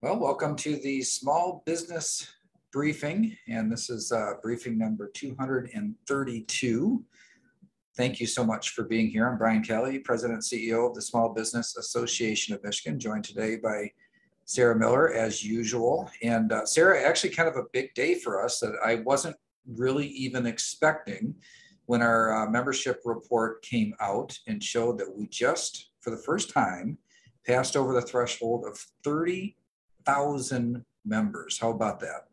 Well, welcome to the small business briefing, and this is briefing number 232. Thank you so much for being here. I'm Brian Calley, President and CEO of the Small Business Association of Michigan, joined today by Sarah Miller as usual. And Sarah, actually kind of a big day for us that I wasn't really even expecting when our membership report came out and showed that we just, for the first time, passed over the threshold of 30,000 members. How about that?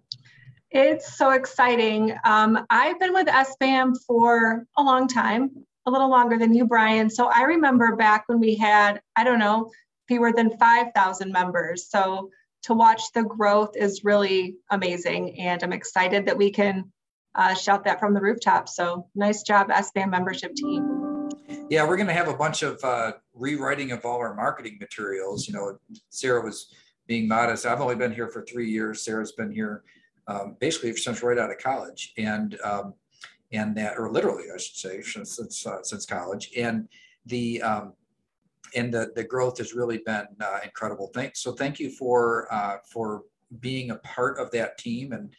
It's so exciting. I've been with SBAM for a long time, a little longer than you, Brian. So I remember back when we had, I don't know, fewer than 5,000 members. So to watch the growth is really amazing. And I'm excited that we can shout that from the rooftop. So nice job, SBAM membership team. Yeah, we're going to have a bunch of rewriting of all our marketing materials. You know, Sarah was being modest. I've only been here for 3 years. Sarah's been here basically since right out of college, and that, or literally, I should say, since college. And the growth has really been incredible. Thank you for being a part of that team, and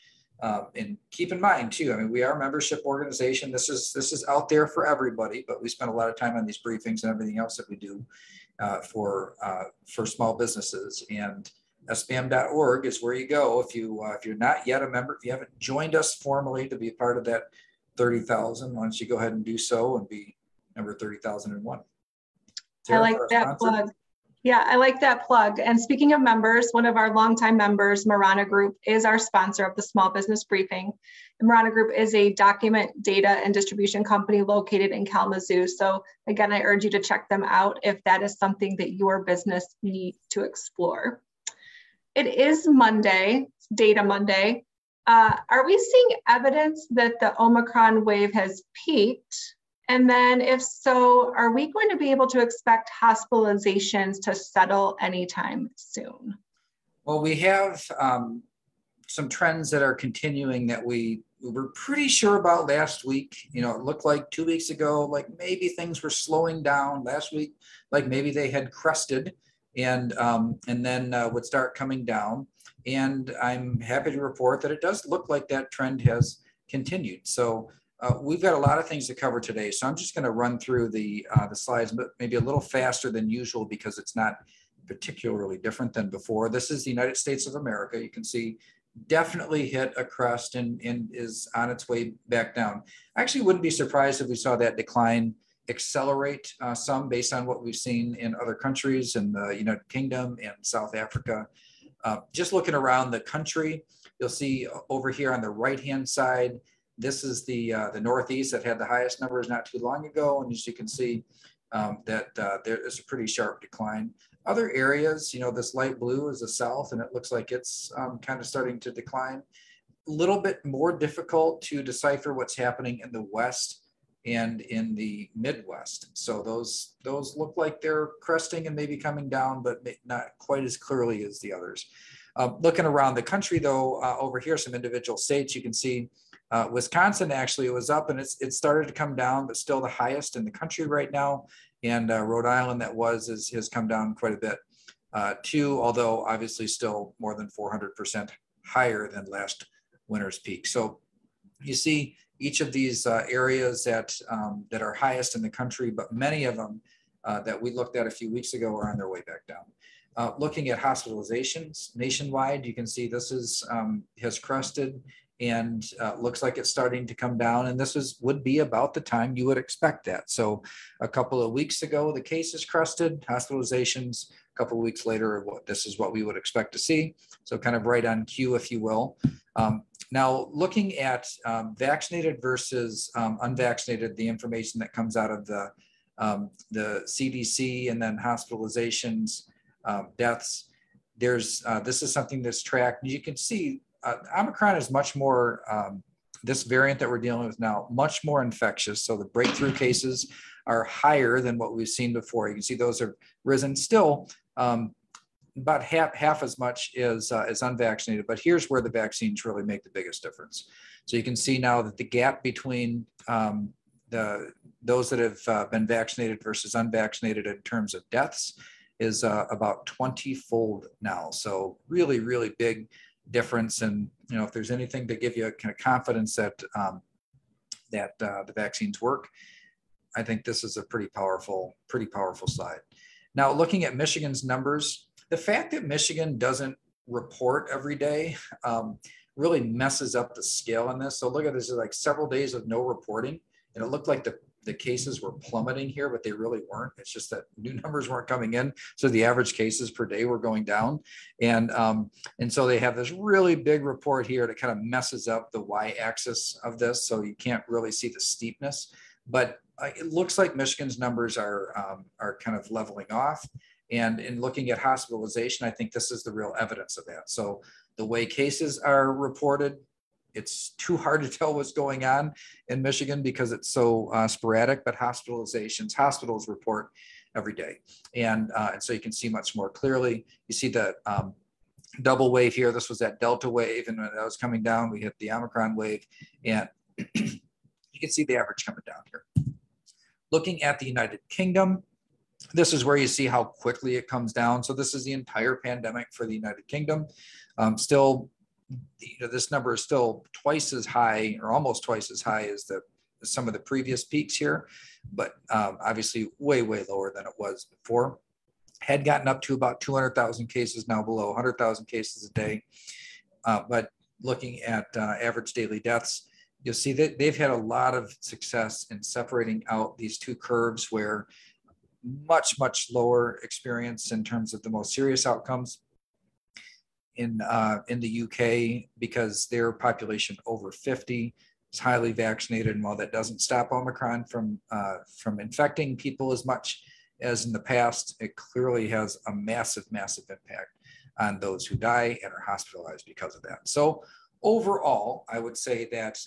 keep in mind too, I mean, we are a membership organization. This is out there for everybody, but we spend a lot of time on these briefings and everything else that we do for small businesses. And SBAM.org is where you go if you're not yet a member, if you haven't joined us formally to be a part of that 30,000. Why don't you go ahead and do so and be number 30,001. I like that plug. Yeah, I like that plug. And speaking of members, one of our longtime members, Marana Group, is our sponsor of the Small Business Briefing. And Marana Group is a document data and distribution company located in Kalamazoo. So again, I urge you to check them out if that is something that your business needs to explore. It is Monday, Data Monday. Are we seeing evidence that the Omicron wave has peaked? And then if so, are we going to be able to expect hospitalizations to settle anytime soon? Well, we have some trends that are continuing that we were pretty sure about last week. You know, it looked like 2 weeks ago, like maybe things were slowing down. Last week, like maybe they had crested and then would start coming down. And I'm happy to report that it does look like that trend has continued. So we've got a lot of things to cover today. So I'm just going to run through the slides, but maybe a little faster than usual because it's not particularly different than before. This is the United States of America. You can see definitely hit a crest and is on its way back down. I actually wouldn't be surprised if we saw that decline accelerate some based on what we've seen in other countries in the United Kingdom and South Africa. Just looking around the country, you'll see over here on the right-hand side, this is the Northeast that had the highest numbers not too long ago. And as you can see, that there is a pretty sharp decline. Other areas, you know, this light blue is the South, and it looks like it's kind of starting to decline. A little bit more difficult to decipher what's happening in the West and in the Midwest. So those look like they're cresting and maybe coming down, but not quite as clearly as the others. Looking around the country though, over here, some individual states, you can see Wisconsin actually was up and it started to come down, but still the highest in the country right now. And Rhode Island has come down quite a bit too, although obviously still more than 400% higher than last winter's peak. So you see each of these areas that are highest in the country, but many of them that we looked at a few weeks ago are on their way back down. Looking at hospitalizations nationwide, you can see this has crested and looks like it's starting to come down. And this would be about the time you would expect that. So a couple of weeks ago, the cases crested, hospitalizations. A couple of weeks later, this is what we would expect to see. So kind of right on cue, if you will. Now, looking at vaccinated versus unvaccinated, the information that comes out of the CDC and then hospitalizations, deaths, this is something that's tracked. You can see Omicron is much more, this variant that we're dealing with now, much more infectious. So the breakthrough cases are higher than what we've seen before. You can see those have risen still. About half as much as unvaccinated, but here's where the vaccines really make the biggest difference. So you can see now that the gap between those that have been vaccinated versus unvaccinated in terms of deaths is about 20-fold now. So really, really big difference. And if there's anything to give you a kind of confidence that the vaccines work, I think this is a pretty powerful slide. Now, looking at Michigan's numbers, the fact that Michigan doesn't report every day really messes up the scale on this. So look at this, like several days of no reporting, and it looked like the cases were plummeting here, but they really weren't. It's just that new numbers weren't coming in, so the average cases per day were going down, and so they have this really big report here that kind of messes up the y-axis of this, so you can't really see the steepness. But it looks like Michigan's numbers are kind of leveling off. And in looking at hospitalization, I think this is the real evidence of that. So the way cases are reported, it's too hard to tell what's going on in Michigan because it's so sporadic, but hospitals report every day. And so you can see much more clearly. You see the double wave here. This was that Delta wave, and when that was coming down, we hit the Omicron wave, and you can see the average coming down here. Looking at the United Kingdom, this is where you see how quickly it comes down. So this is the entire pandemic for the United Kingdom. Still, this number is still twice as high, or almost twice as high as some of the previous peaks here, but obviously way, way lower than it was before. Had gotten up to about 200,000 cases, now below 100,000 cases a day. But looking at average daily deaths, you'll see that they've had a lot of success in separating out these two curves where much, much lower experience in terms of the most serious outcomes in the UK, because their population over 50 is highly vaccinated. And while that doesn't stop Omicron from infecting people as much as in the past, it clearly has a massive, massive impact on those who die and are hospitalized because of that. So overall, I would say that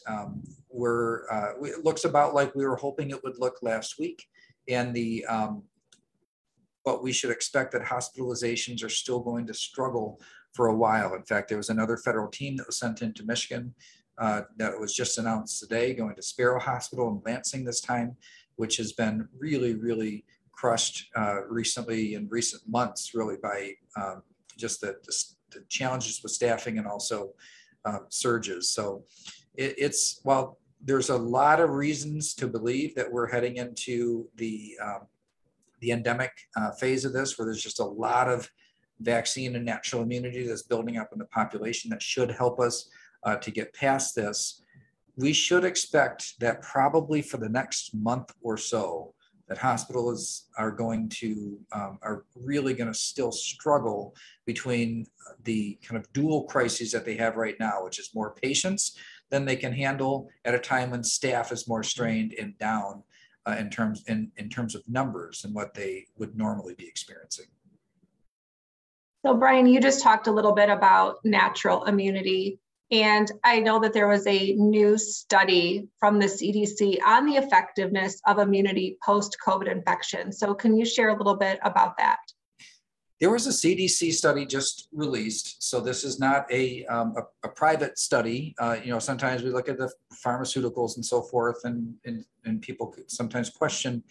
it looks about like we were hoping it would look last week. And but we should expect that hospitalizations are still going to struggle for a while. In fact, there was another federal team that was sent into Michigan that was just announced today, going to Sparrow Hospital in Lansing this time, which has been really, really crushed recently, in recent months, really by just the challenges with staffing and also surges. So while there's a lot of reasons to believe that we're heading into the endemic phase of this, where there's just a lot of vaccine and natural immunity that's building up in the population that should help us to get past this, we should expect that probably for the next month or so, that hospitals are really going to still struggle between the kind of dual crises that they have right now, which is more patients than they can handle at a time when staff is more strained and down in terms of numbers and what they would normally be experiencing. So Brian, you just talked a little bit about natural immunity, and I know that there was a new study from the CDC on the effectiveness of immunity post-COVID infection. So can you share a little bit about that? There was a CDC study just released. So this is not a private study. Sometimes we look at the pharmaceuticals and so forth, and people could sometimes question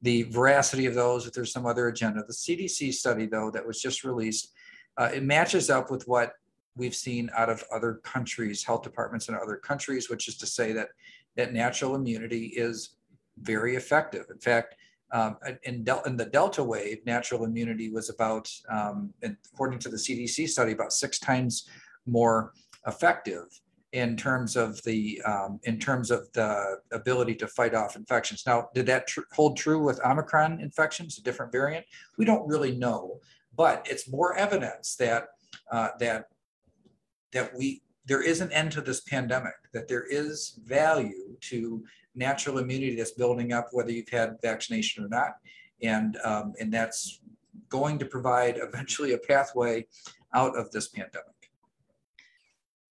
the veracity of those if there's some other agenda. The CDC study, though, that was just released, it matches up with what we've seen out of other countries, health departments in other countries, which is to say that natural immunity is very effective. In fact, in the Delta wave, natural immunity was about, according to the CDC study, about 6 times more effective in terms of the ability to fight off infections. Now, did that hold true with Omicron infections, a different variant? We don't really know, but it's more evidence that there is an end to this pandemic, that there is value to natural immunity that's building up, whether you've had vaccination or not. And that's going to provide eventually a pathway out of this pandemic.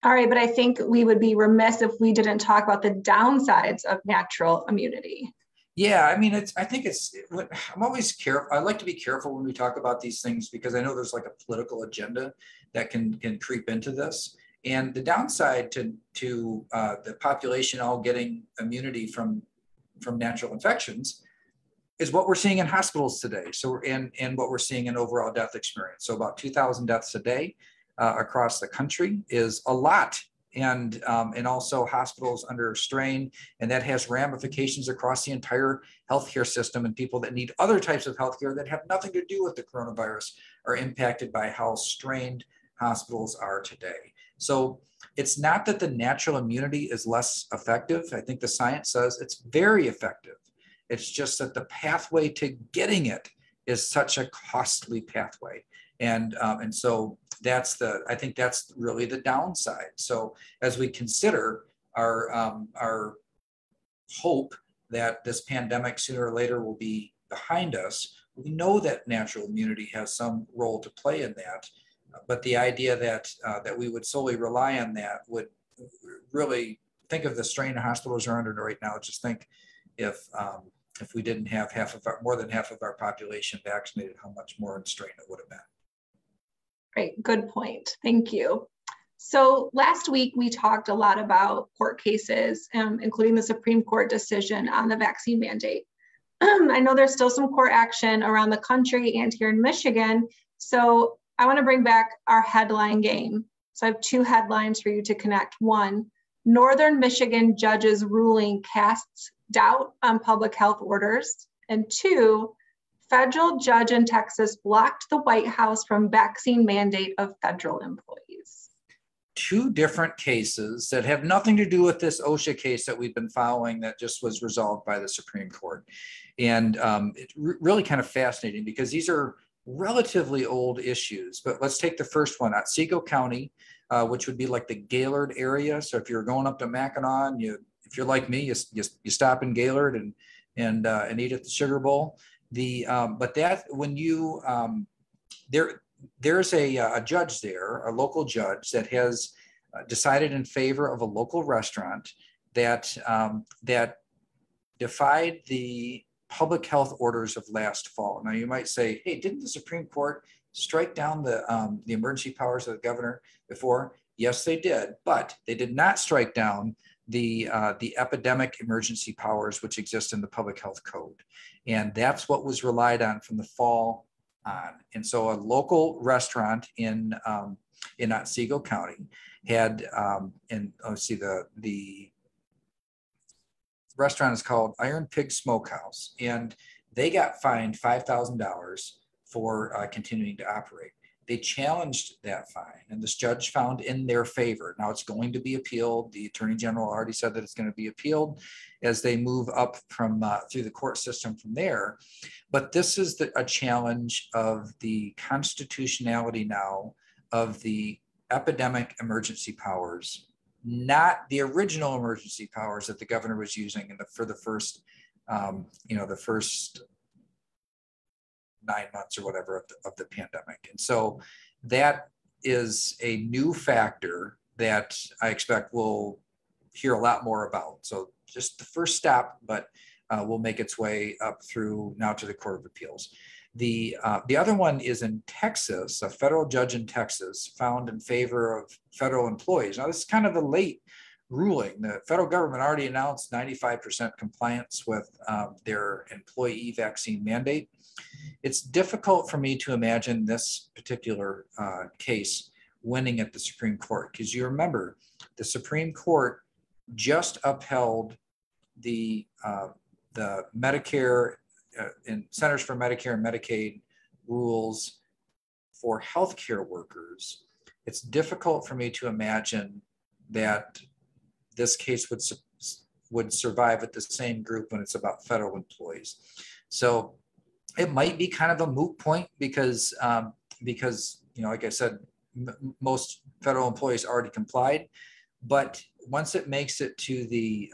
All right, but I think we would be remiss if we didn't talk about the downsides of natural immunity. Yeah, I mean, I'm always careful. I like to be careful when we talk about these things, because I know there's like a political agenda that can creep into this. And the downside to the population all getting immunity from natural infections is what we're seeing in hospitals today. So, and what we're seeing in overall death experience. So about 2,000 deaths a day across the country is a lot. And also hospitals under strain, and that has ramifications across the entire healthcare system, and people that need other types of healthcare that have nothing to do with the coronavirus are impacted by how strained hospitals are today. So it's not that the natural immunity is less effective. I think the science says it's very effective. It's just that the pathway to getting it is such a costly pathway. And so I think that's really the downside. So as we consider our hope that this pandemic sooner or later will be behind us, we know that natural immunity has some role to play in that. But the idea that we would solely rely on that would really, think of the strain hospitals are under right now. Just think if we didn't have more than half of our population vaccinated, how much more in strain it would have been. Great, good point. Thank you. So last week we talked a lot about court cases, including the Supreme Court decision on the vaccine mandate. I know there's still some court action around the country and here in Michigan. So I want to bring back our headline game. So I have two headlines for you to connect. One, Northern Michigan judge's ruling casts doubt on public health orders. And two, federal judge in Texas blocked the White House from vaccine mandate of federal employees. Two different cases that have nothing to do with this OSHA case that we've been following that just was resolved by the Supreme Court. And it's really kind of fascinating because these are relatively old issues. But let's take the first one, Otsego County, which would be like the Gaylord area. So if you're going up to Mackinac, if you're like me, you stop in Gaylord and eat at the Sugar Bowl. But that when you there's a judge there, a local judge that has decided in favor of a local restaurant that defied the public health orders of last fall. Now you might say, hey, didn't the Supreme Court strike down the emergency powers of the governor before? Yes, they did, but they did not strike down the epidemic emergency powers which exist in the public health code. And that's what was relied on from the fall on. And so a local restaurant in Otsego County had, the restaurant is called Iron Pig Smokehouse, and they got fined $5,000 for continuing to operate. They challenged that fine, and this judge found in their favor. Now it's going to be appealed. The Attorney General already said that it's going to be appealed as they move up from through the court system from there. But this is a challenge of the constitutionality now of the epidemic emergency powers, not the original emergency powers that the governor was using for the first, the first 9 months or whatever of the pandemic. And so that is a new factor that I expect we'll hear a lot more about. So just the first step, but will make its way up through now to the Court of Appeals. The other one is in Texas. A federal judge in Texas found in favor of federal employees. Now this is kind of a late ruling. The federal government already announced 95% compliance with their employee vaccine mandate. It's difficult for me to imagine this particular case winning at the Supreme Court, because you remember the Supreme Court just upheld the Medicare and Centers for Medicare and Medicaid rules for healthcare workers. It's difficult for me to imagine that this case would survive at the same group when it's about federal employees. So it might be kind of a moot point because like I said, most federal employees already complied. But once it makes it to the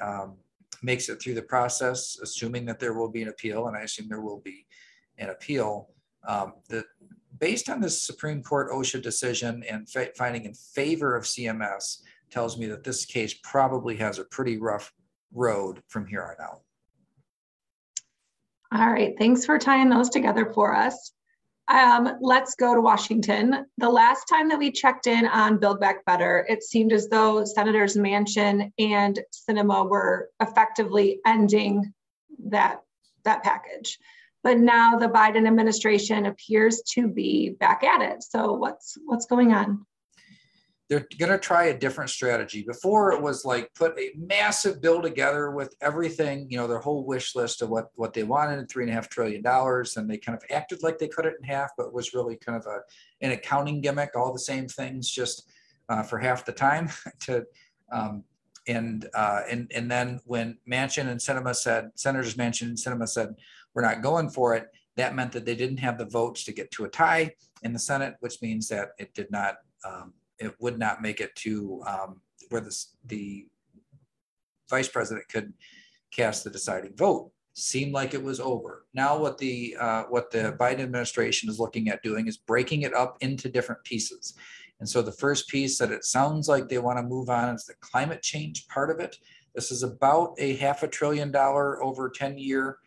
through the process, assuming that there will be an appeal, and I assume there will be an appeal, based on this Supreme Court OSHA decision and finding in favor of CMS, tells me that this case probably has a pretty rough road from here on out. All right, thanks for tying those together for us. Let's go to Washington. The last time that we checked in on Build Back Better, it seemed as though Senators Manchin and Sinema were effectively ending that that package. But now the Biden administration appears to be back at it. So what's going on? They're going to try a different strategy. Before it was like put a massive bill together with everything, their whole wish list of what they wanted, $3.5 trillion. And they kind of acted like they cut it in half, but it was really kind of an accounting gimmick, all the same things, just for half the time. And then when Manchin and Sinema said, Senators Manchin and Sinema said, we're not going for it, that meant that they didn't have the votes to get to a tie in the Senate, which means that it did not, it would not make it to where the vice president could cast the deciding vote. Seemed like it was over. Now what the Biden administration is looking at doing is breaking it up into different pieces. And so the first piece that it sounds like they want to move on is the climate change part of it. This is about a $500 billion over 10-year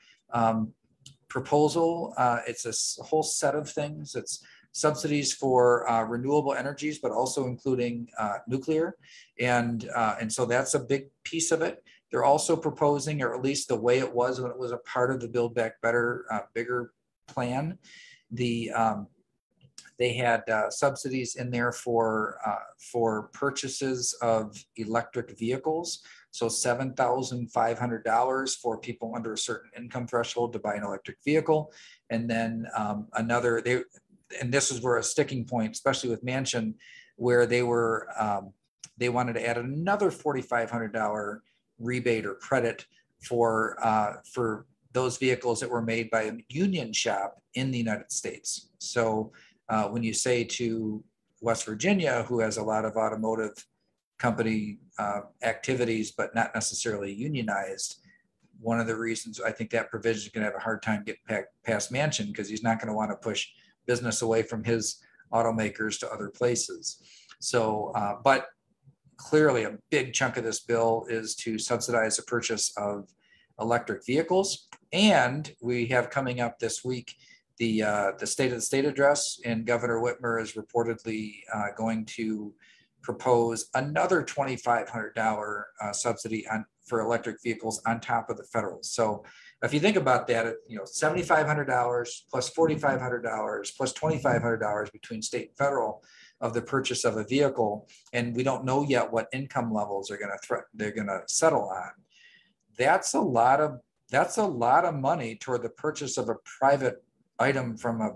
proposal. It's a whole set of things. It's subsidies for renewable energies, but also including nuclear. And so that's a big piece of it. They're also proposing, or at least the way it was when it was a part of the Build Back Better bigger plan, they had subsidies in there for purchases of electric vehicles. So $7,500 for people under a certain income threshold to buy an electric vehicle. And then and this is where a sticking point, especially with Manchin, where they wanted to add another $4,500 rebate or credit for those vehicles that were made by a union shop in the United States. So when you say to West Virginia, who has a lot of automotive company activities, but not necessarily unionized, one of the reasons I think that provision is going to have a hard time getting past Manchin, because he's not going to want to push business away from his automakers to other places. So, but clearly a big chunk of this bill is to subsidize the purchase of electric vehicles. And we have coming up this week the State of the State address, and Governor Whitmer is reportedly going to propose another $2,500 subsidy for electric vehicles on top of the federal. So if you think about that, $7,500 plus $4,500 plus $2,500 between state and federal of the purchase of a vehicle, and we don't know yet what income levels they're going to settle on. That's a lot of money toward the purchase of a private item from a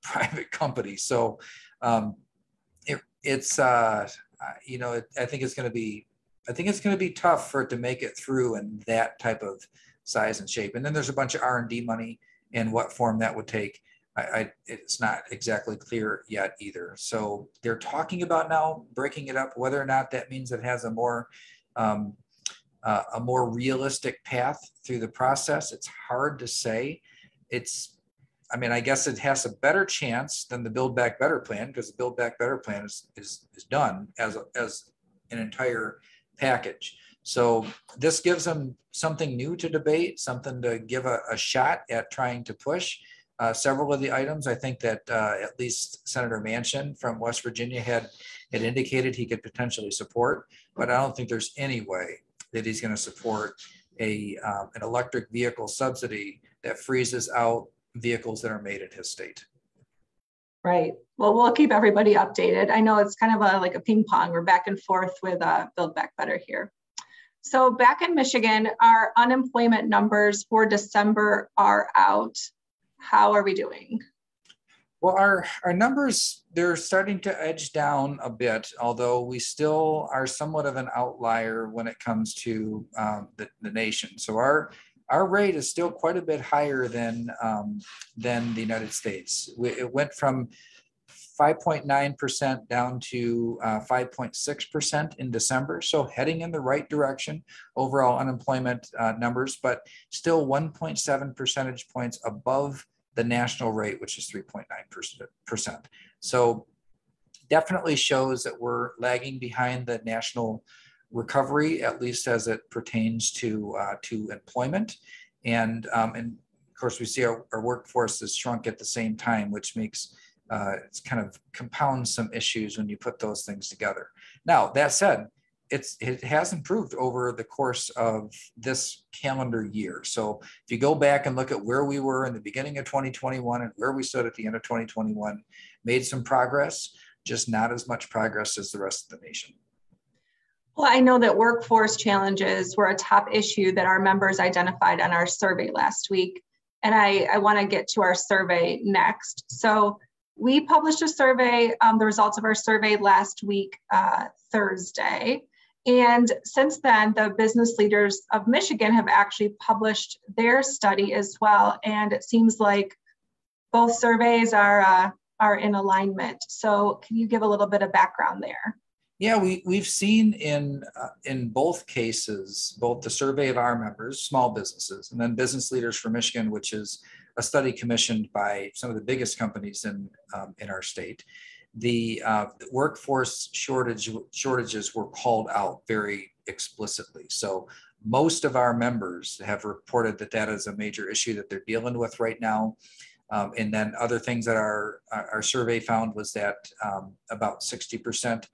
private company. So I think it's going to be tough for it to make it through in that type of size and shape. And then there's a bunch of R&D money, and what form that would take, it's not exactly clear yet either. So they're talking about now breaking it up. Whether or not that means it has a more realistic path through the process, it's hard to say. I guess it has a better chance than the Build Back Better plan, because the Build Back Better plan is done as an entire package. So this gives them something new to debate, something to give a shot at trying to push. Several of the items, I think that at least Senator Manchin from West Virginia had indicated he could potentially support, but I don't think there's any way that he's going to support an electric vehicle subsidy that freezes out vehicles that are made in his state. Right. Well, we'll keep everybody updated. I know it's kind of like a ping pong. We're back and forth with Build Back Better here. So back in Michigan, our unemployment numbers for December are out. How are we doing? Well, our numbers, they're starting to edge down a bit, although we still are somewhat of an outlier when it comes to the nation. So our rate is still quite a bit higher than the United States. It went from 5.9% down to 5.6% in December. So heading in the right direction, overall unemployment numbers, but still 1.7 percentage points above the national rate, which is 3.9%. So definitely shows that we're lagging behind the national recovery, at least as it pertains to employment. And of course, we see our workforce has shrunk at the same time, which makes it's kind of compounds some issues when you put those things together. Now, that said, it has improved over the course of this calendar year. So if you go back and look at where we were in the beginning of 2021 and where we stood at the end of 2021, made some progress, just not as much progress as the rest of the nation. Well, I know that workforce challenges were a top issue that our members identified on our survey last week. And I want to get to our survey next. So we published a survey, the results of our survey last week, Thursday. And since then, the business leaders of Michigan have actually published their study as well. And it seems like both surveys are in alignment. So can you give a little bit of background there? Yeah, we've seen in both cases, both the survey of our members, small businesses, and then Business Leaders for Michigan, which is a study commissioned by some of the biggest companies in our state. The workforce shortages were called out very explicitly. So most of our members have reported that that is a major issue that they're dealing with right now. And then other things that our survey found was that about 60%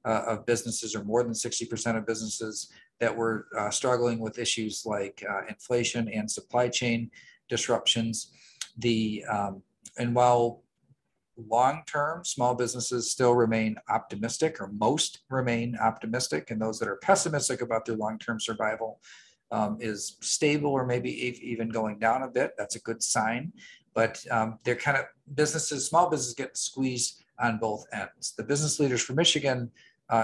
of businesses, or more than 60% of businesses, that were struggling with issues like inflation and supply chain disruptions. And while long-term small businesses still remain optimistic, or most remain optimistic, and those that are pessimistic about their long-term survival is stable or maybe even going down a bit, that's a good sign. But they're kind of small businesses get squeezed on both ends. The Business Leaders for Michigan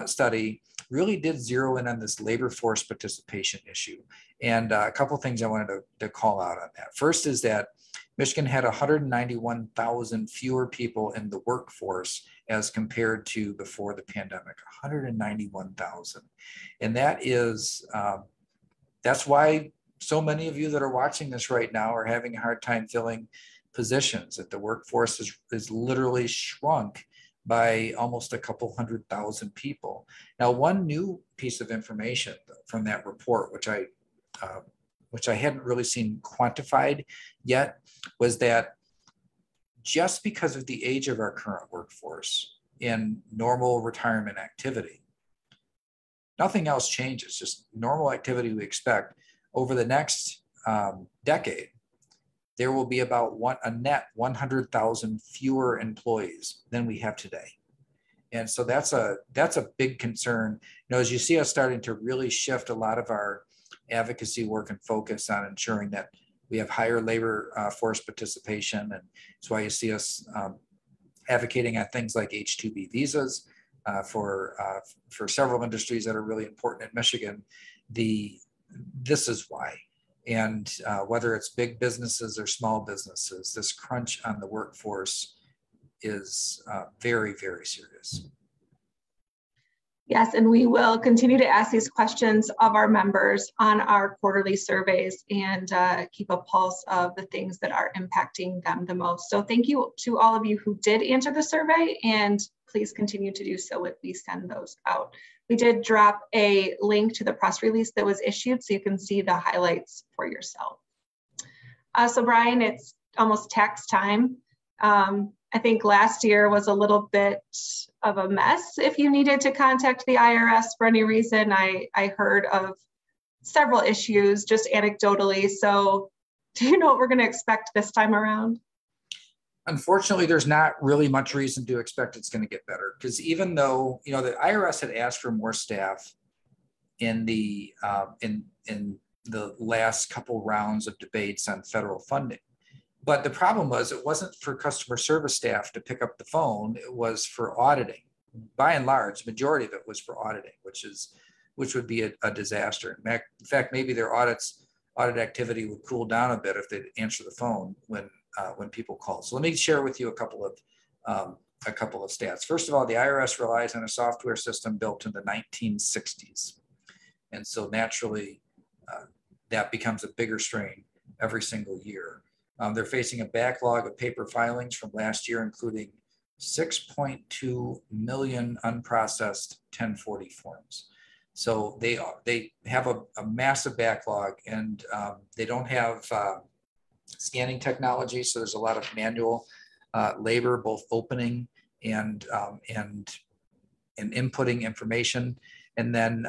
study really did zero in on this labor force participation issue. And a couple of things I wanted to call out on that. First is that Michigan had 191,000 fewer people in the workforce as compared to before the pandemic, 191,000. And that is, that's why so many of you that are watching this right now are having a hard time filling positions, that the workforce is literally shrunk by almost a couple 100,000 people. Now, one new piece of information from that report, which I hadn't really seen quantified yet, was that just because of the age of our current workforce in normal retirement activity, nothing else changes, just normal activity we expect. Over the next decade, there will be about a net 100,000 fewer employees than we have today. And so that's a big concern. As you see us starting to really shift a lot of our advocacy work and focus on ensuring that we have higher labor force participation. And that's why you see us advocating on things like H-2B visas for several industries that are really important in Michigan. This is why. And whether it's big businesses or small businesses, this crunch on the workforce is very, very serious. Yes, and we will continue to ask these questions of our members on our quarterly surveys and keep a pulse of the things that are impacting them the most. So thank you to all of you who did answer the survey, and please continue to do so if we send those out. We did drop a link to the press release that was issued so you can see the highlights for yourself. So Brian, it's almost tax time. I think last year was a little bit of a mess. If you needed to contact the IRS for any reason, I heard of several issues just anecdotally. So do you know what we're going to expect this time around? Unfortunately, there's not really much reason to expect it's going to get better, because even though the IRS had asked for more staff in the last couple rounds of debates on federal funding, but the problem was it wasn't for customer service staff to pick up the phone; it was for auditing. By and large, the majority of it was for auditing, which would be a disaster. In fact, maybe their audit activity would cool down a bit if they'd answer the phone when people call. So let me share with you a couple of stats. First of all, the IRS relies on a software system built in the 1960s. And so naturally, that becomes a bigger strain every single year. They're facing a backlog of paper filings from last year, including 6.2 million unprocessed 1040 forms. So they have a massive backlog, and they don't have scanning technology, so there's a lot of manual labor, both opening and inputting information. And then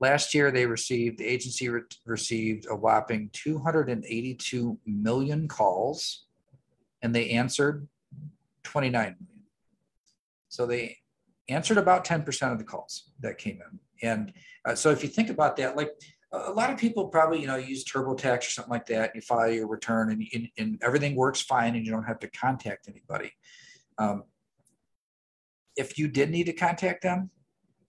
last year, the agency received a whopping 282 million calls, and they answered 29 million. So they answered about 10% of the calls that came in. And so if you think about that, like a lot of people probably, use TurboTax or something like that. You file your return and everything works fine and you don't have to contact anybody. If you did need to contact them,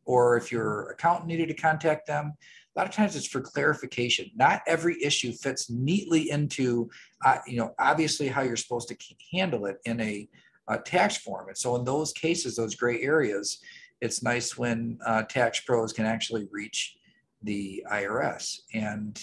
or if your accountant needed to contact them, a lot of times it's for clarification. Not every issue fits neatly into, obviously how you're supposed to handle it in a tax form. And so in those cases, those gray areas, it's nice when tax pros can actually reach the IRS. And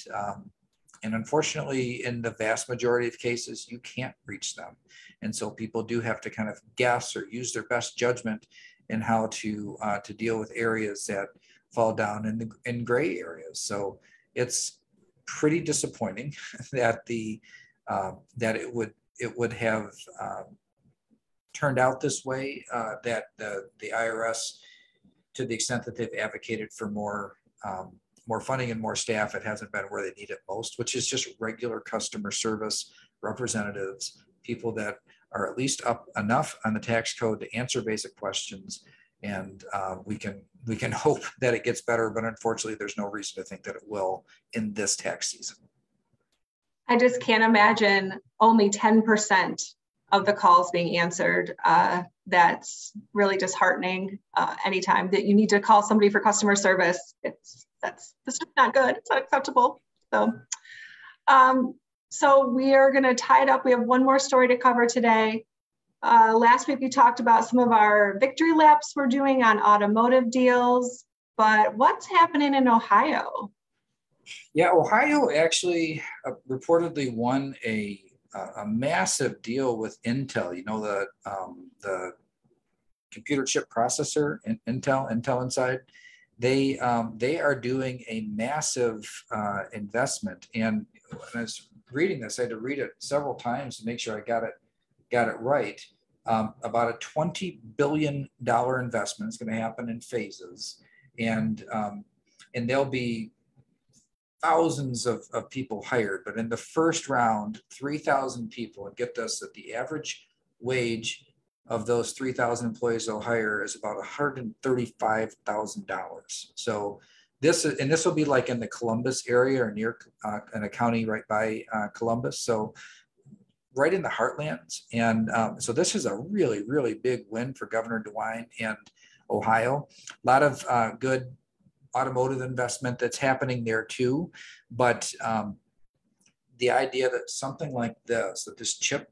unfortunately, in the vast majority of cases, you can't reach them. And so people do have to kind of guess or use their best judgment in how to deal with areas that fall down in gray areas. So it's pretty disappointing that that it would have turned out this way. That the IRS, to the extent that they've advocated for more funding and more staff, it hasn't been where they need it most, which is just regular customer service representatives, people that are at least up enough on the tax code to answer basic questions. And we can hope that it gets better, but unfortunately, there's no reason to think that it will in this tax season. I just can't imagine only 10% of the calls being answered. That's really disheartening. Anytime that you need to call somebody for customer service, that's just not good. It's not acceptable. So we are going to tie it up. We have one more story to cover today. Last week we talked about some of our victory laps we're doing on automotive deals, but what's happening in Ohio? Yeah, Ohio actually reportedly won a massive deal with Intel. The computer chip processor, Intel Inside. They are doing a massive investment. And when I was reading this, I had to read it several times to make sure I got it right. About a $20 billion investment is going to happen in phases, and there'll be thousands of people hired. But in the first round, 3,000 people, and get this, that the average wage of those 3,000 employees they'll hire is about $135,000. So this will be like in the Columbus area or near in a county right by Columbus. So right in the heartlands. And so this is a really, really big win for Governor DeWine and Ohio. A lot of good automotive investment that's happening there too. But the idea that something like this, that this chip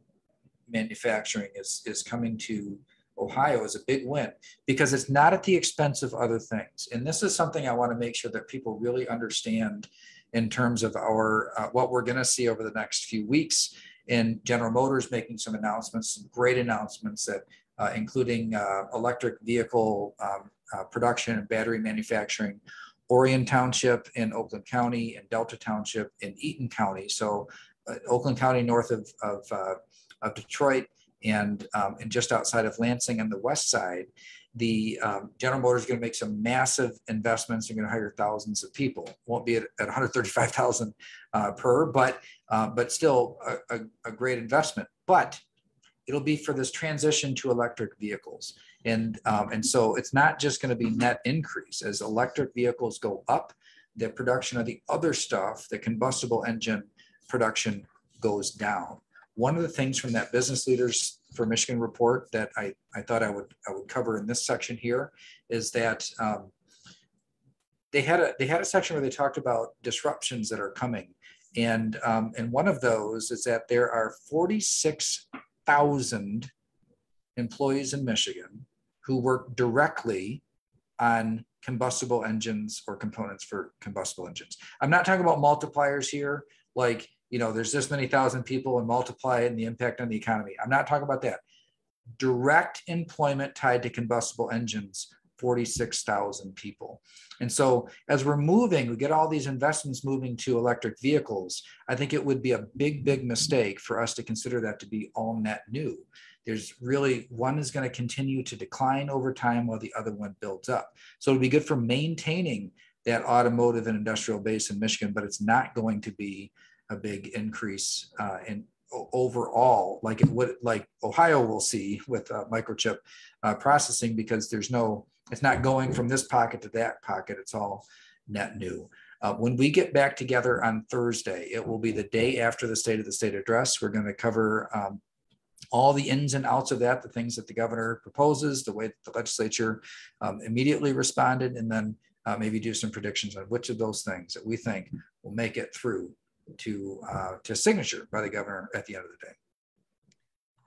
manufacturing is coming to Ohio is a big win, because it's not at the expense of other things. And this is something I want to make sure that people really understand in terms of our what we're going to see over the next few weeks. And General Motors making some announcements, some great announcements that including electric vehicle production and battery manufacturing, Orion Township in Oakland County and Delta Township in Eaton County. So Oakland County north of Detroit and just outside of Lansing on the west side. The General Motors is going to make some massive investments. They're going to hire thousands of people. Won't be at 135,000 per, but still a great investment. But it'll be for this transition to electric vehicles, and so it's not just going to be net increase as electric vehicles go up. The production of the other stuff, the combustible engine production, goes down. One of the things from that Business Leaders for Michigan report that I thought I would cover in this section here is that they had a section where they talked about disruptions that are coming, and one of those is that there are 46,000 employees in Michigan who work directly on combustible engines or components for combustible engines. I'm not talking about multipliers here, like, there's this many thousand people and multiply it and the impact on the economy. I'm not talking about that. Direct employment tied to combustible engines 46,000 people. And so as we're moving, we get all these investments moving to electric vehicles. I think it would be a big, big mistake for us to consider that to be all net new. There's really, one is going to continue to decline over time while the other one builds up. So it'll be good for maintaining that automotive and industrial base in Michigan, but it's not going to be a big increase in overall, like it would, like Ohio will see with microchip processing, because it's not going from this pocket to that pocket. It's all net new. When we get back together on Thursday, it will be the day after the State of the State address. We're going to cover all the ins and outs of that, the things that the governor proposes, the way that the legislature immediately responded, and then maybe do some predictions on which of those things that we think will make it through to signature by the governor at the end of the day.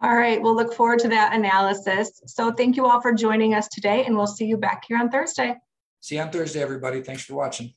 All right, we'll look forward to that analysis. So thank you all for joining us today, and we'll see you back here on Thursday. See you on Thursday, everybody. Thanks for watching.